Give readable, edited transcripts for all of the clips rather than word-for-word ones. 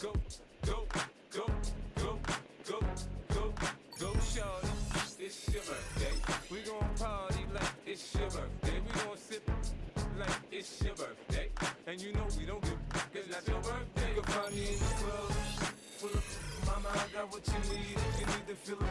Go, go, go, go, go, go, go, shorty. It's your birthday. We gon' party like it's your birthday. We gon' sip like it's your birthday. And you know we don't give cause that's your birthday. You can find me in the club full of mama, I got what you need if you need to feel it.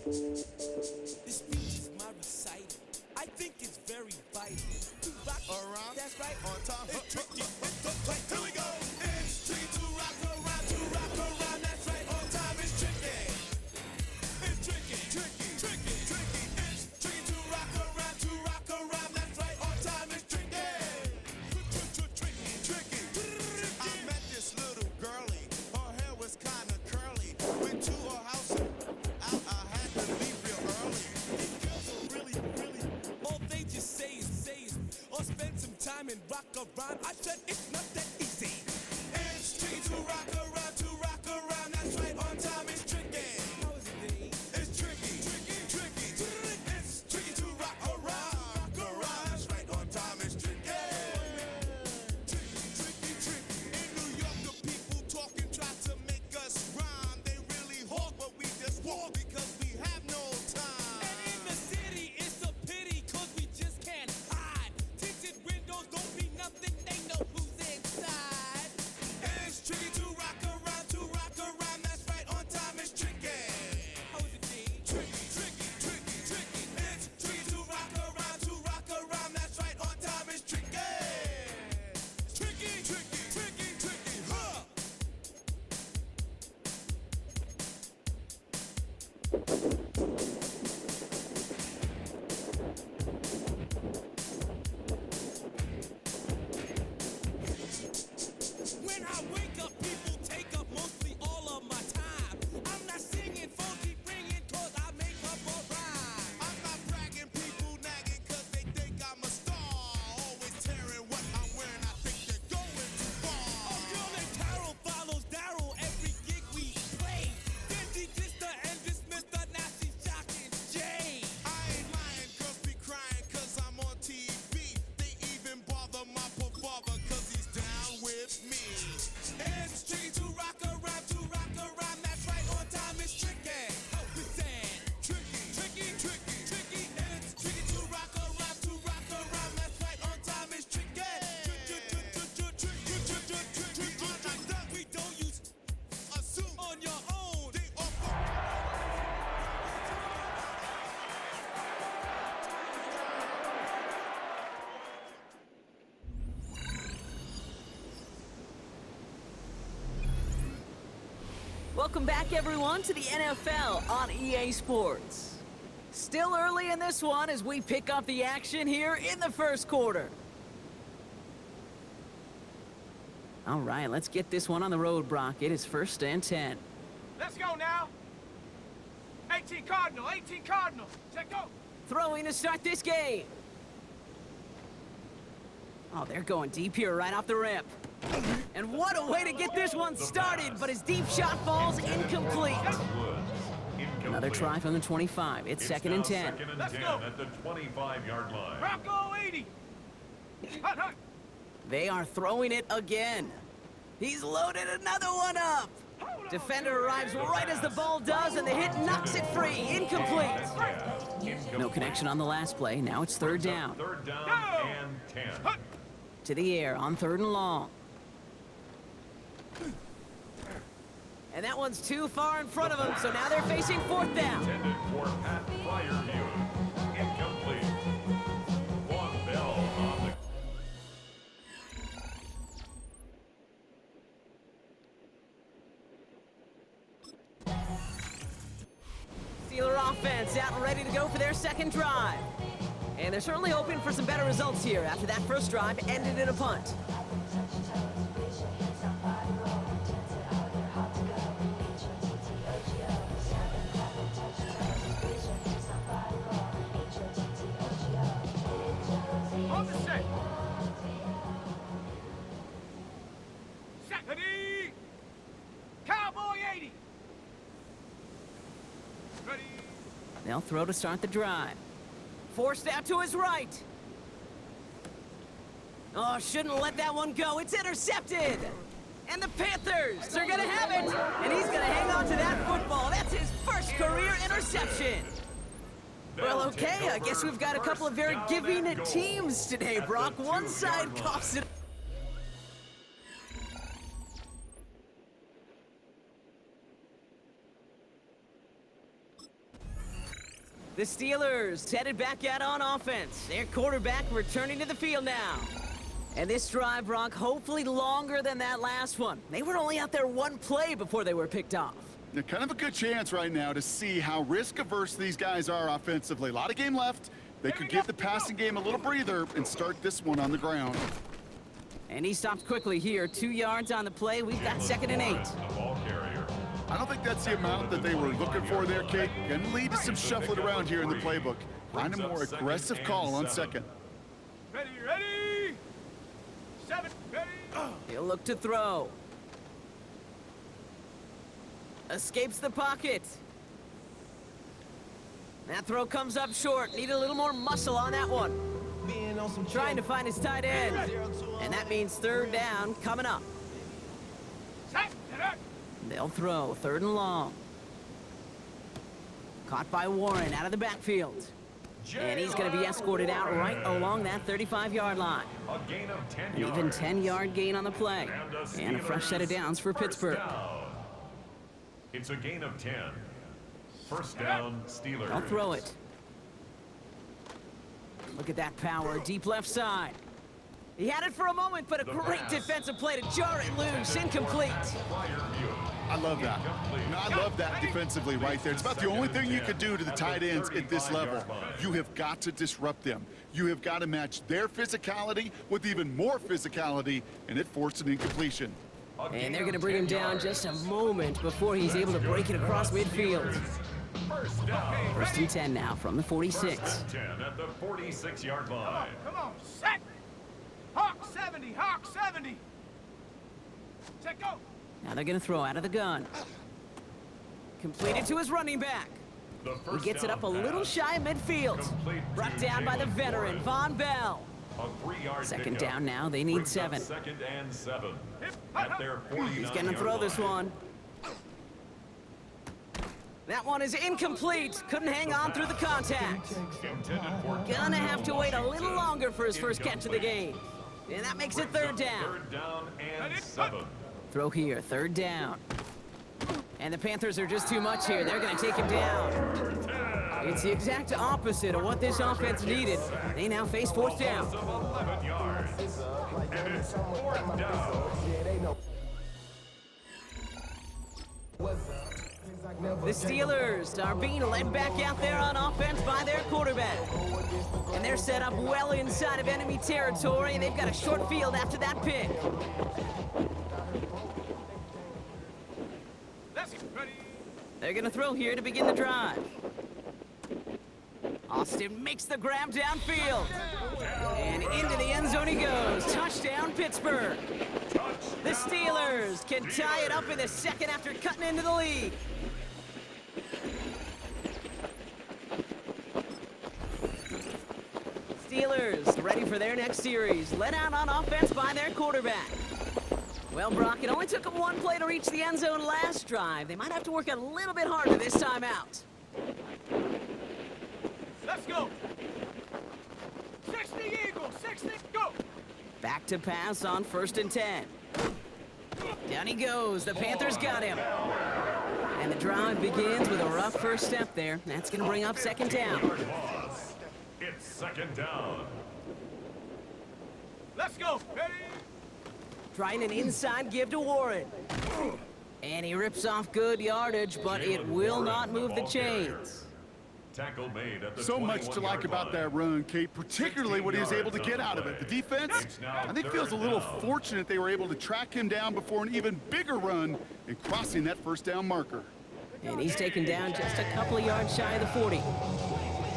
This speech is my recital. I think it's very vital to rock around. That's right. On time. It's tricky. It's the play. Here we go. It's tricky to rock around. To rock around. That's right. On time. It's tricky. It's tricky. Tricky. Tricky. Tricky. It's tricky to rock around. To rock around. That's right. On time. It's tricky. Tricky. Tricky. I met this little girlie. Her hair was kind of curly. Went to her house and out. I had to leave real early. These girls are really, all they just say is, or spend some time and rock around. I said it's not that easy. It's tricky to rock around, that's right, on time it's tricky. How is it, Dave? It's tricky, tricky, tricky. It's tricky to rock around, that's right, on time it's tricky. Tricky, tricky, tricky. In New York, the people talking try to make us rhyme. They really hawk, but we just walk because we have no time. And in the city, it's a pity, cause we just can't hide. Tinted windows don't be nothing, they know who's inside. It's tricky to rock around, that's right, on time it's tricky. How is it, D? Tricky, tricky, tricky, tricky. It's tricky to rock around, that's right, on time it's tricky. Tricky, tricky, tricky, tricky, huh? When I wake up, people take up mostly all of my time. I'm not singing, phone keep ringing, cause I make up a rhyme. I'm not bragging, people nagging, cause they think I'm a star. Always tearing what I'm wearing, I think they're going too far. A girl named Carol follows Daryl every gig we play. Then she dissed her and dismissed her, now she's shocking Jay. I ain't lying, girls be crying, cause I'm on TV. They even bother my father, cause he's down with me. It's tricky to rock around, that's right, on time it's tricky. How we saying? Tricky, tricky, tricky, tricky. It's tricky to rock around, that's right, on time it's tricky. We don't use assume on your own. They Welcome back, everyone, to the NFL on EA Sports. Still early in this one as we pick up the action here in the first quarter. All right, let's get this one on the road, Brock. It is 1st and 10. Let's go now. 18 Cardinal. Check go. Throwing to start this game. Oh, they're going deep here right off the rip. And what a way to get this one started, but his deep shot falls incomplete. Another try from the 25. It's 2nd and 10. Second and Let's 10 go. at the 25-yard line. Rocco 80. Hut. They are throwing it again. He's loaded another one up. Defender arrives right as the ball does, and the hit knocks it free. Incomplete. No connection on the last play. Now it's 3rd down. 3rd down and 10. To the air on 3rd and long. And that one's too far in front of them, so now they're facing 4th down. Intended for Pat Fryermuth. Incomplete. Von Bell on the... offense out and ready to go for their second drive. And they're certainly hoping for some better results here after that first drive ended in a punt. On the set. Set. Ready. Cowboy 80. Ready. They'll throw to start the drive. Forced out to his right. Oh, shouldn't let that one go. It's intercepted. And the Panthers are going to have it. And he's going to hang on to that football. That's his first career interception. Well, okay, I guess we've got a couple of very giving teams today, Brock. One side coughs it. The Steelers headed back out on offense. Their quarterback returning to the field now. And this drive, Brock, hopefully longer than that last one. They were only out there one play before they were picked off. They're kind of a good chance right now to see how risk-averse these guys are offensively. A lot of game left. They could give the passing game a little breather and start this one on the ground. And he stops quickly here. 2 yards on the play. We've got 2nd and 8. The ball carrier. I don't think that's the amount that they were looking for there, Kate. Can lead to some shuffling around here in the playbook. Find a more aggressive call on second. Ready, ready. 7, ready. He'll look to throw. Escapes the pocket. That throw comes up short. Need a little more muscle on that one. Trying to find his tight end. And that means 3rd down coming up. Set. Set. They'll throw 3rd and long. Caught by Warren out of the backfield. And he's going to be escorted out right along that 35-yard line. A gain of 10 An yards. even 10-yard gain on the play. And a fresh set of downs for First Pittsburgh. down. It's a gain of 10. First down, Steelers. They'll throw it. Look at that power, deep left side. He had it for a moment, but a great defensive play to jar it loose, incomplete. I love that. I love that defensively right there. It's about the only thing you could do to the tight ends at this level. You have got to disrupt them. You have got to match their physicality with even more physicality, and it forced an incompletion. And they're going to bring him down just a moment before he's able to break it across midfield. First down. 1st and 10 now from the 46. First and 10 at the 46-yard line. Come on. Set. Hawk 70. Hawk 70. Set, go. Now they're going to throw out of the gun. Completed to his running back. The He first gets it down up a little pass. shy of midfield. Complete Brought to down by the Jalen veteran, Warren. Von Bell. A 3-yard 2nd pickup. down now, they need Brings up 7. 2nd and 7 at their 49-yard He's going to throw this one. That one is incomplete. Couldn't hang on through the contact. Intended for Gonna have to wait a little longer for his first catch of the game. And that makes it 3rd down. 3rd down and 7. Throw here, 3rd down. And the Panthers are just too much here. They're going to take him down. It's the exact opposite of what this offense needed. They now face 4th down. Of 11 yards. And it's 4th down. The Steelers are being led back out there on offense by their quarterback. And they're set up well inside of enemy territory. They've got a short field after that pick. Let's get ready. They're going to throw here to begin the drive. Austin makes the grab downfield. And into the end zone he goes. Touchdown, Pittsburgh. The Steelers can tie it up in the 2nd after cutting into the lead. Steelers ready for their next series. Led out on offense by their quarterback. Well, Brock, it only took them one play to reach the end zone last drive. They might have to work a little bit harder this time out. Let's go. 60 Eagles. 60, go. Back to pass on 1st and 10. Down he goes. The Panthers got him. And the drive begins with a rough first step there. That's going to bring up 2nd down. It's 2nd down. Let's go. Ready. Trying an inside give to Warren. And he rips off good yardage, but it will not move the chains. Tackle made at the So much to like 21-yard about line. that run, Kate, particularly what he was able to get out of it. The defense, I think, feels a little fortunate they were able to track him down before an even bigger run and crossing that first down marker. And he's taken down just a couple of yards shy of the 40.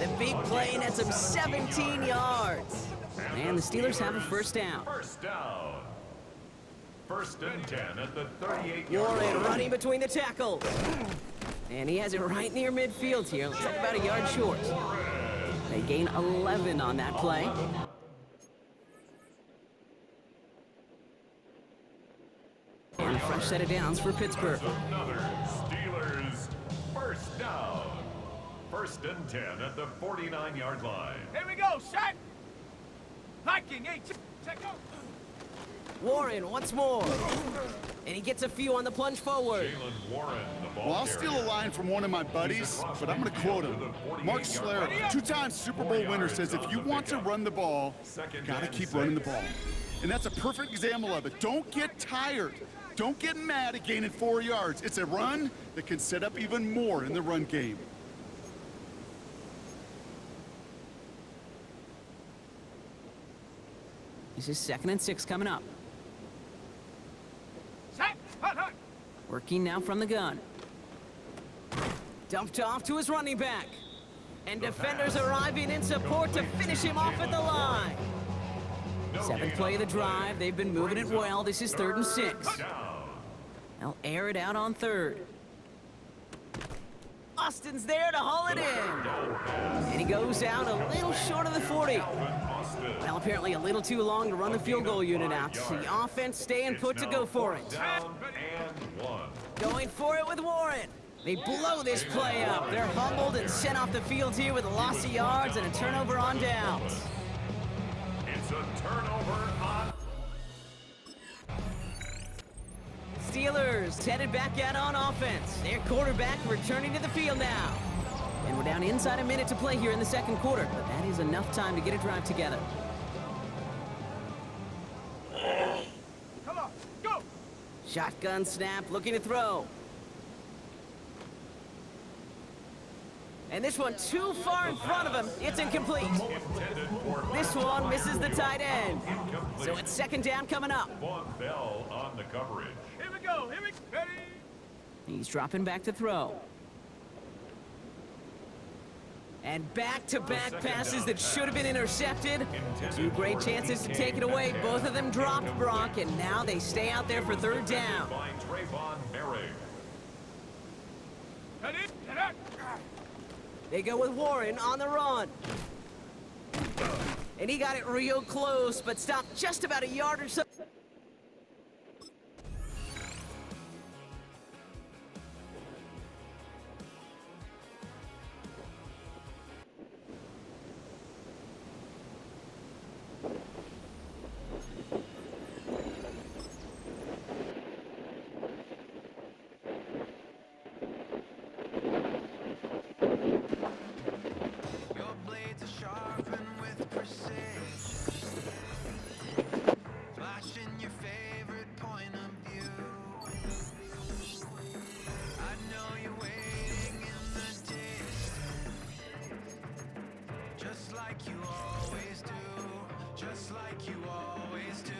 The big play nets him 17 yards. And the Steelers have a first down. First down. First and 10 at the 38-yard Warren line. running between the tackles. And he has it right near midfield here. Looks like about a yard short. They gain 11 on that play. And a fresh set of downs for Pittsburgh. Another Steelers first down. First and 10 at the 49-yard line. Here we go, shot. Viking, 8, check out. Warren once more. And he gets a few on the plunge forward. Jalen Warren, the ball Well, I'll steal a line from one of my buddies, but I'm going to quote him. Mark Schler, two-time Super Bowl winner, says if you want to run the ball, you got to keep running the ball. And that's a perfect example of it. Don't get tired. Don't get mad at gaining 4 yards. It's a run that can set up even more in the run game. This is 2nd and 6 coming up. Set, hut, hut. Working now from the gun. Dumped off to his running back. And defenders arriving in support to finish him off at the line. 7th play of the drive. They've been moving it well. This is 3rd and 6. They'll air it out on 3rd. Austin's there to haul it in. And he goes out a little short of the 40. Well, apparently a little too long to run the field goal unit out. The offense staying put to go for it. Down and 1. Going for it with Warren. They blow this play up. They're humbled and sent off the field here with a loss of yards and a turnover on downs. It's a turnover on. Steelers headed back out on offense. Their quarterback returning to the field now. And we're down inside a minute to play here in the 2nd quarter, but that is enough time to get a drive together. Come on, go. Shotgun snap, looking to throw. And this one too far in front of him. It's incomplete. Intended for This one misses the tight end. incomplete. So it's 2nd down coming up. Von Bell on the coverage. Here we go, here we go. Ready. He's dropping back to throw. And back-to-back passes that should have been intercepted. 2 great chances to take it away. Both of them dropped, Brock, and now they stay out there for 3rd down. By Trayvon Merrick. Ready, get out. They go with Warren on the run. And he got it real close, but stopped just about a yard or so. Your blades are sharpened with precision, flashing your favorite point of view. I know you're waiting in the distance, just like you always do, just like you always do.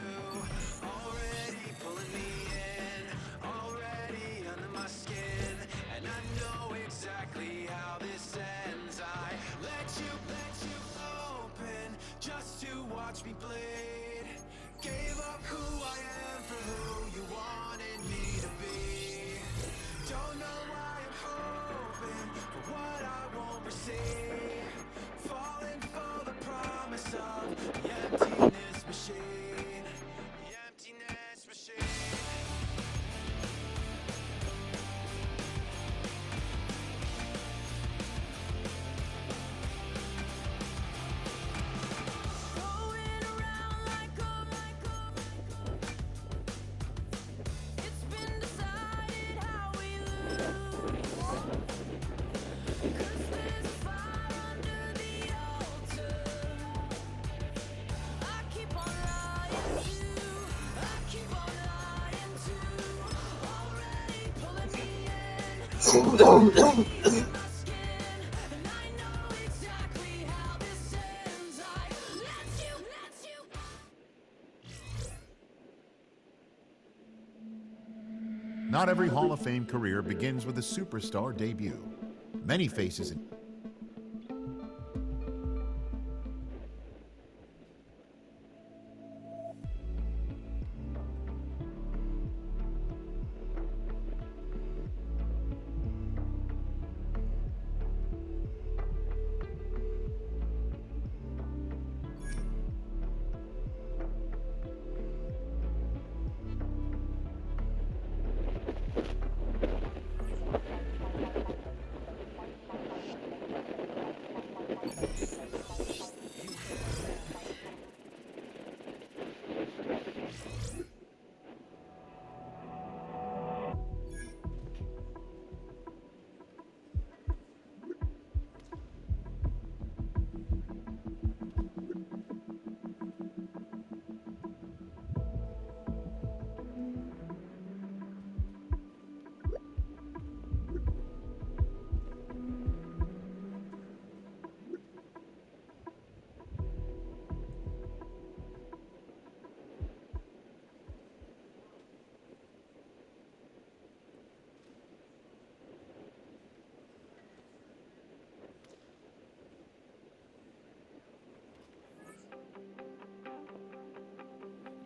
Already pulling me in, already under my skin, and I know exactly how this ends. I let you open just to watch me bleed. Gave up who I am for who you wanted me to be. Don't know why I'm hoping for what I won't receive. Falling for the promise of the emptiness machine. The emptiness machine. Going around like it's been decided how we lose. 'Cause there's a fire under the altar. I keep on lying to, I keep on lying to. Already pulling me in, my skin, and I know Not every Hall of Fame career begins with a superstar debut. Many faces in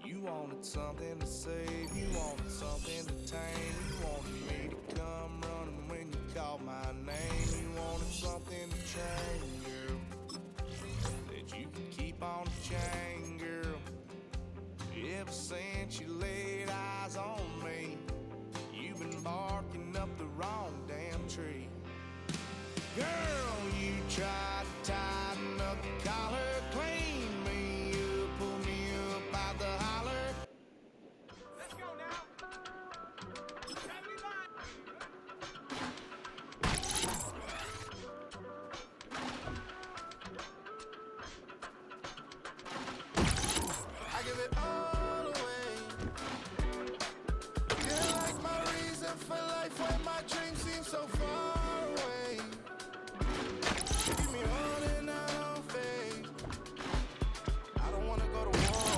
You wanted something to save, you wanted something to tame, you wanted me to come running when you called my name. You wanted something to change, girl, that you could keep on the chain, girl. Ever since you laid eyes on me, you've been barking up the wrong damn tree. Girl, you tried to tighten up the collar, clean me up, pull me up out the holler. Let's go now. 79. I give it all away. You're like my reason for life when my dreams seem so far away. Keep me on and I don't fade. I don't wanna go to war.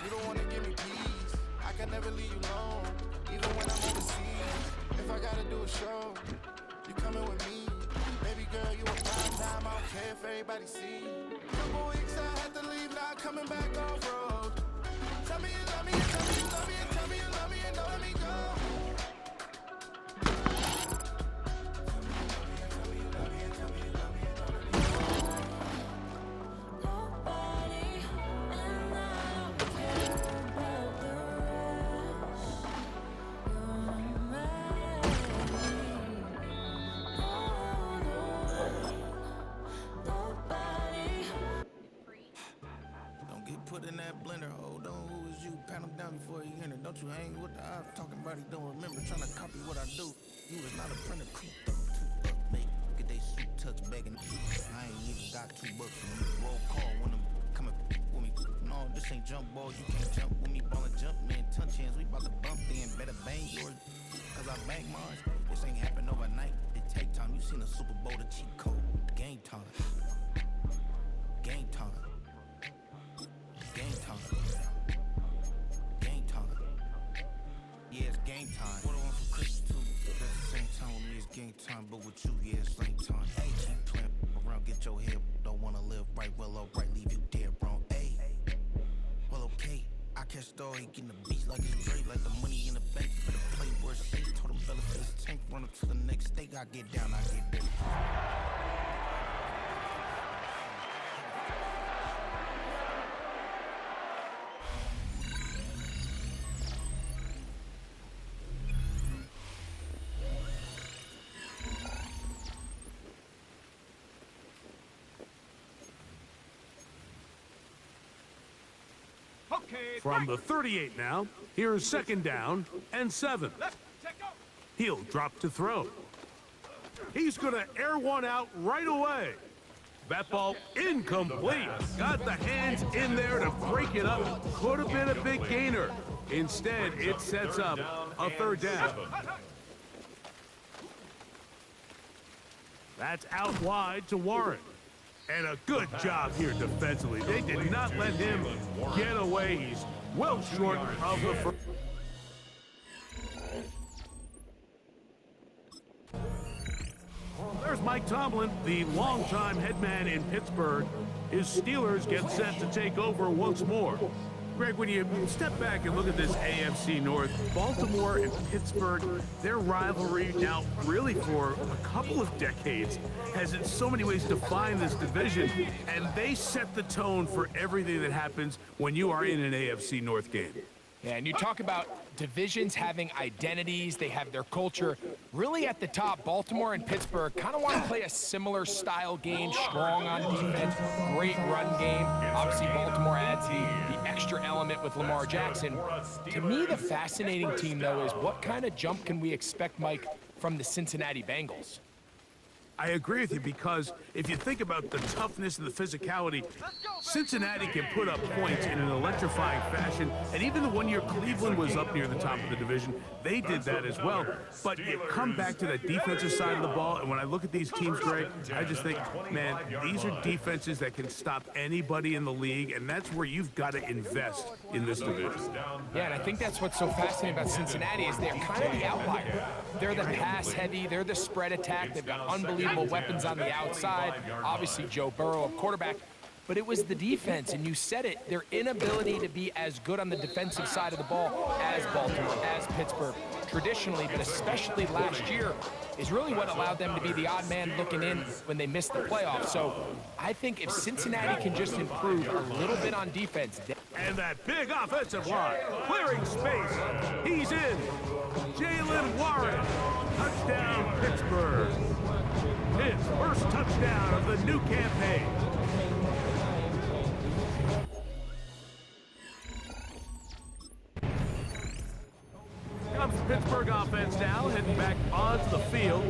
You don't wanna give me peace. I can never leave you alone, even when I'm overseas. If I gotta do a show, you coming with me. Baby girl, you a prime time. I don't care if everybody see. Couple weeks I had to leave, now coming back off road. Tell me you love me, and tell me you love me, and tell me you love me, and don't let me go. Don't get put in that blender. Hold on, who is you? Pat him down before you enter. Don't you hang with the eyes talking about he don't remember. Trying to copy what I do. You is not a printer. Cooped up, too up, mate. Get they suit tucks begging. I ain't even got $2 for me. Roll call when I'm coming with me. No, this ain't jump ball. You can't jump with me. Ballin' jump, man. Ton chance. We bout to bump in. Better bang yours. Cause I bang mine. This ain't happen overnight. It take time. You seen the Super Bowl, the cheat code. Game time. Game time. Game time. Game time. Yeah, it's game time. What I want for Christmas too. At the same time with me, it's game time. But with you, yeah, it's lame time. Hey, keep playing around, get your head. Don't wanna live right, well, alright, leave you dead wrong. Hey, well, okay. I catch the dog, he getting the beats like it's Drake, like the money in the bank. Better play where it's safe. Told him Bella for this tank, run up to the next state. I get down, I get dirty. Okay. From the 38 now, here's 2nd down and 7. Left. Check go. He'll drop to throw. He's gonna air one out right away. That ball incomplete. Got the hands in there to break it up. Could have been a big gainer. Instead, it sets up a 3rd down. That's out wide to Warren. And a good job here defensively. They did not let him get away. He's well short of the first. Mike Tomlin, the longtime head man in Pittsburgh, his Steelers get set to take over once more. Greg, when you step back and look at this AFC North, Baltimore and Pittsburgh, their rivalry now really for a couple of decades has in so many ways defined this division, and they set the tone for everything that happens when you are in an AFC North game. Yeah, and you talk about divisions having identities, they have their culture. Really at the top, Baltimore and Pittsburgh kind of want to play a similar style game, strong on defense, great run game. Obviously, Baltimore adds the extra element with Lamar Jackson. To me, the fascinating team, though, is what kind of jump can we expect, Mike, from the Cincinnati Bengals? I agree with you, because if you think about the toughness and the physicality, Cincinnati can put up points in an electrifying fashion, and even the 1 year Cleveland was up near the top of the division, they did that as well. But you come back to that defensive side of the ball, and when I look at these teams, Greg, I just think, man, these are defenses that can stop anybody in the league, and that's where you've got to invest in this division. Yeah, and I think that's what's so fascinating about Cincinnati is they're kind of the outlier. They're the pass heavy, they're the spread attack, they've got unbelievable weapons on the outside, obviously Joe Burrow, a quarterback, but it was the defense, and you said it, their inability to be as good on the defensive side of the ball as Baltimore, as Pittsburgh, traditionally, but especially last year, is really what allowed them to be the odd man looking in when they missed the playoffs. So I think if Cincinnati can just improve a little bit on defense. And that big offensive line, clearing space, he's in. Jalen Warren, touchdown Pittsburgh. His first touchdown of the new campaign. Comes the Pittsburgh offense now, heading back onto the field.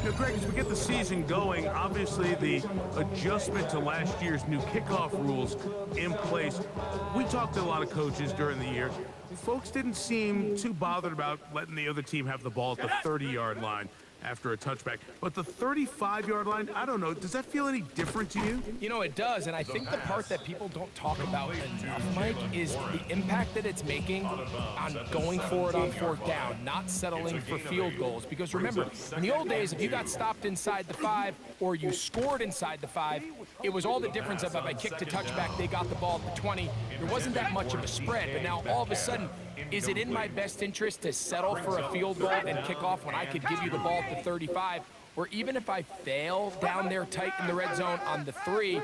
You know, Greg, as we get the season going, obviously the adjustment to last year's new kickoff rules in place. We talked to a lot of coaches during the year. Folks didn't seem too bothered about letting the other team have the ball at the 30-yard line after a touchback. But the 35-yard line, I don't know, does that feel any different to you? You know, it does, and I think the part that people don't talk about enough, Mike, is the impact that it's making on going for it on fourth down, not settling for field goals. Because remember, in the old days, if you got stopped inside the 5 or you scored inside the 5, it was all the difference of if I kicked a touchback, they got the ball at the 20. There wasn't that much of a spread, but now all of a sudden, is it in my best interest to settle for a field goal and kick off when I could give you the ball at the 35? Or even if I fail down there tight in the red zone on the 3,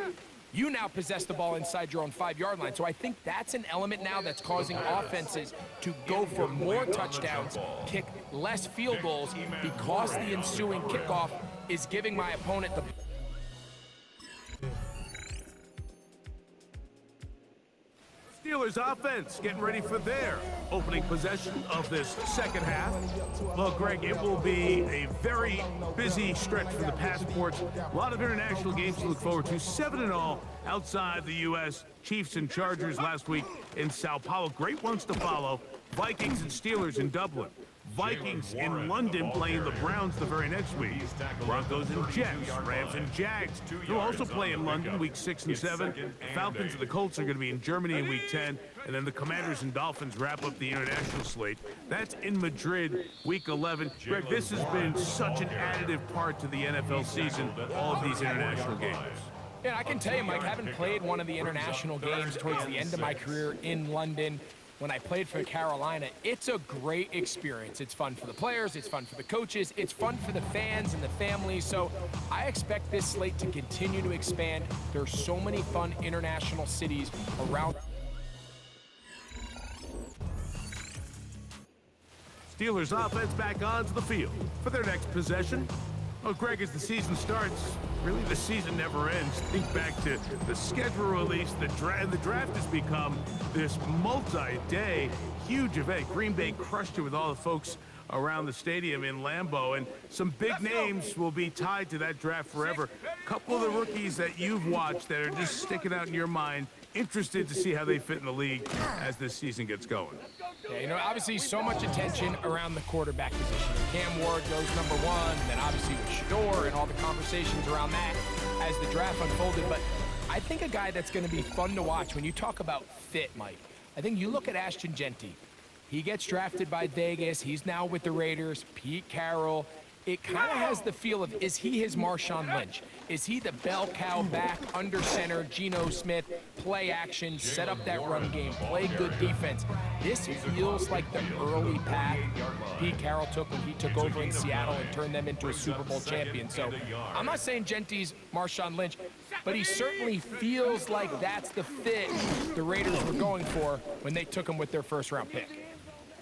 you now possess the ball inside your own 5-yard line. So I think that's an element now that's causing offenses to go for more touchdowns, kick less field goals, because the ensuing kickoff is giving my opponent the... Steelers offense getting ready for their opening possession of this second half. Well, Greg, it will be a very busy stretch for the Passports. A lot of international games to look forward to. 7-0 outside the U.S. Chiefs and Chargers last week in Sao Paulo. Great ones to follow. Vikings and Steelers in Dublin. Vikings in London playing the Browns the very next week. Broncos and Jets, Rams and Jags. They'll also play in London week 6 and 7. The Falcons and the Colts are going to be in Germany in week 10. And then the Commanders and Dolphins wrap up the international slate. That's in Madrid week 11. Greg, this has been such an additive part to the NFL season, all of these international games. Yeah, I can tell you, Mike, having played one of the international games towards the end of my career in London, when I played for Carolina, it's a great experience. It's fun for the players, it's fun for the coaches, it's fun for the fans and the families. So I expect this slate to continue to expand. There's so many fun international cities around. Steelers offense back onto the field for their next possession. Well, Greg, as the season starts, really the season never ends. Think back to the schedule release, the draft has become this multi-day huge event. Green Bay crushed it with all the folks around the stadium in Lambeau, and some big names will be tied to that draft forever. A couple of the rookies that you've watched that are just sticking out in your mind, interested to see how they fit in the league as this season gets going. Yeah, you know, obviously so much attention around the quarterback position. Cam Ward goes number 1, and then obviously with Shador and all the conversations around that as the draft unfolded. But I think a guy that's going to be fun to watch when you talk about fit, Mike, I think you look at Ashton Genty. He gets drafted by Vegas. He's now with the Raiders. Pete Carroll. it kind of has the feel of, is he his Marshawn Lynch? Is he the bell cow back, under center, Geno Smith, play action, set up that run game, play good defense? This feels like the early path Pete Carroll took when he took over in Seattle and turned them into a Super Bowl champion. So I'm not saying Genty's Marshawn Lynch, but he certainly feels like that's the fit the Raiders were going for when they took him with their first-round pick.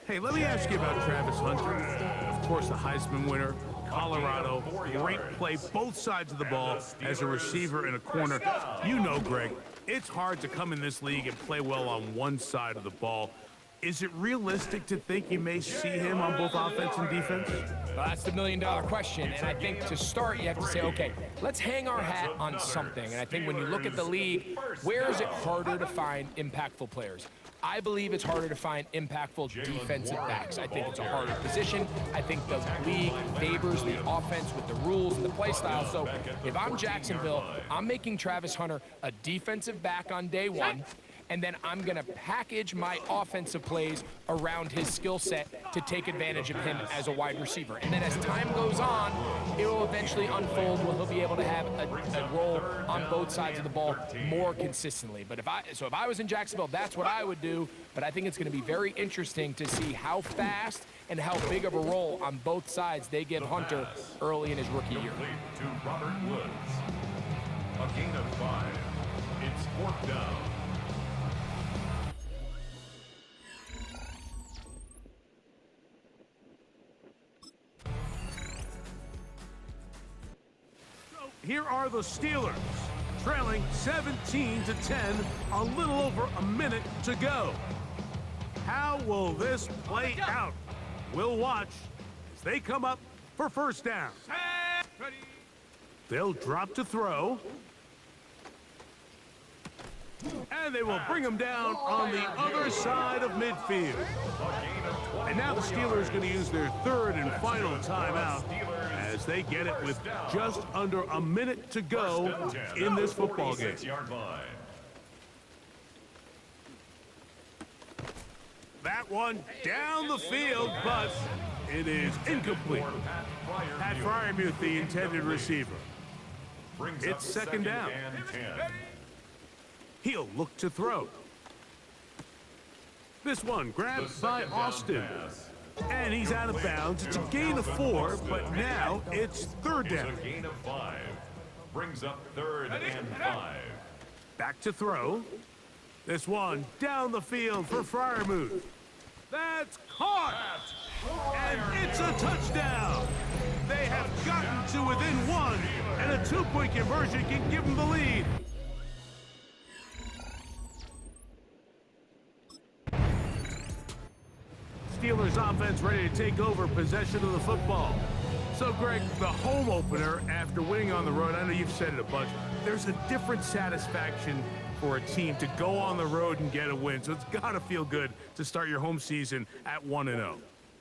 Hey, let me ask you about Travis Hunter. Of course, the Heisman winner, Colorado, great play both sides of the ball as a receiver and a corner. You know, Greg, it's hard to come in this league and play well on one side of the ball. Is it realistic to think you may see him on both offense and defense? Well, that's the million-dollar question, and I think to start you have to say, okay, let's hang our hat on something. And I think when you look at the league, where is it harder to find impactful players? I believe it's harder to find impactful defensive backs. I think it's a harder position. I think the league favors the offense with the rules and the play style. So if I'm Jacksonville, I'm making Travis Hunter a defensive back on day one, and then I'm going to package my offensive plays around his skill set to take advantage of him as a wide receiver. And then as time goes on, it will eventually unfold where he'll be able to have a role on both sides of the ball more consistently. But if I was in Jacksonville, that's what I would do. But I think it's going to be very interesting to see how fast and how big of a role on both sides they give Hunter early in his rookie year. To Robert Woods. A gain of 5. It's 4th down. Here are the Steelers, trailing 17-10, a little over a minute to go. How will this play out? We'll watch as they come up for first down. They'll drop to throw. And they will bring him down on the other side of midfield. And now the Steelers are going to use their third and final timeout as they get it with just under a minute to go in this football game. That one down the field, but it is incomplete. Pat Freiermuth, the intended receiver. It's second down. He'll look to throw. This one grabbed by Austin. And he's out of bounds. It's a gain of 4, but now it's third down. It's a gain of 5. Brings up 3rd and 5. Back to throw. This one down the field for Freiermuth. That's caught! And it's a touchdown! They have gotten to within 1, and a 2-point conversion can give them the lead. Steelers offense ready to take over possession of the football. So, Greg, the home opener after winning on the road, I know you've said it a bunch, there's a different satisfaction for a team to go on the road and get a win. So it's got to feel good to start your home season at 1-0.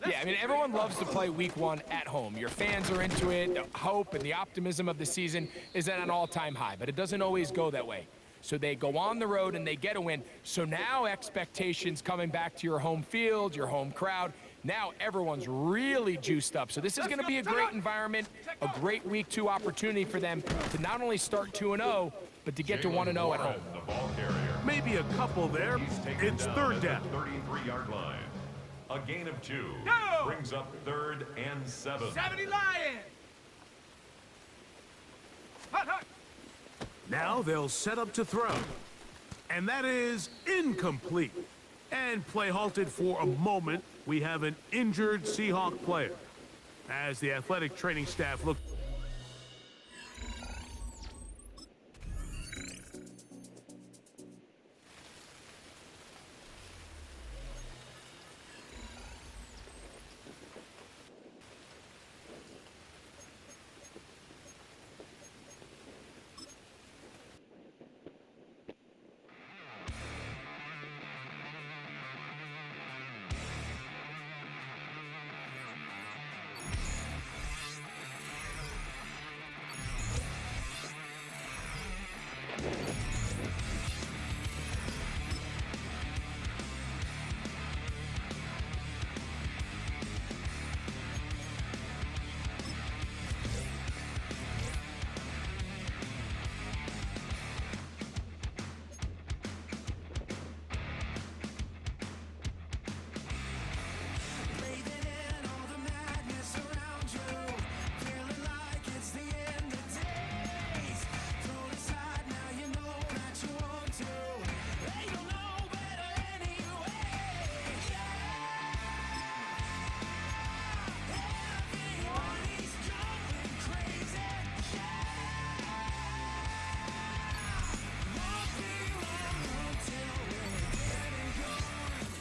Yeah, I mean, everyone loves to play week 1 at home. Your fans are into it. The hope and the optimism of the season is at an all-time high, but it doesn't always go that way. So they go on the road and they get a win. So now expectations coming back to your home field, your home crowd. Now everyone's really juiced up. So this is going to be a great environment, a great week 2 opportunity for them to not only start 2-0, but to get to 1-0 at home. The ball carrier. Maybe a couple there. It's third down. 33-yard line. A gain of 2. Go! Brings up 3rd and 7. 70 Lions! Hut, hut. Now they'll set up to throw. And that is incomplete. And play halted for a moment. We have an injured Seahawk player. As the athletic training staff look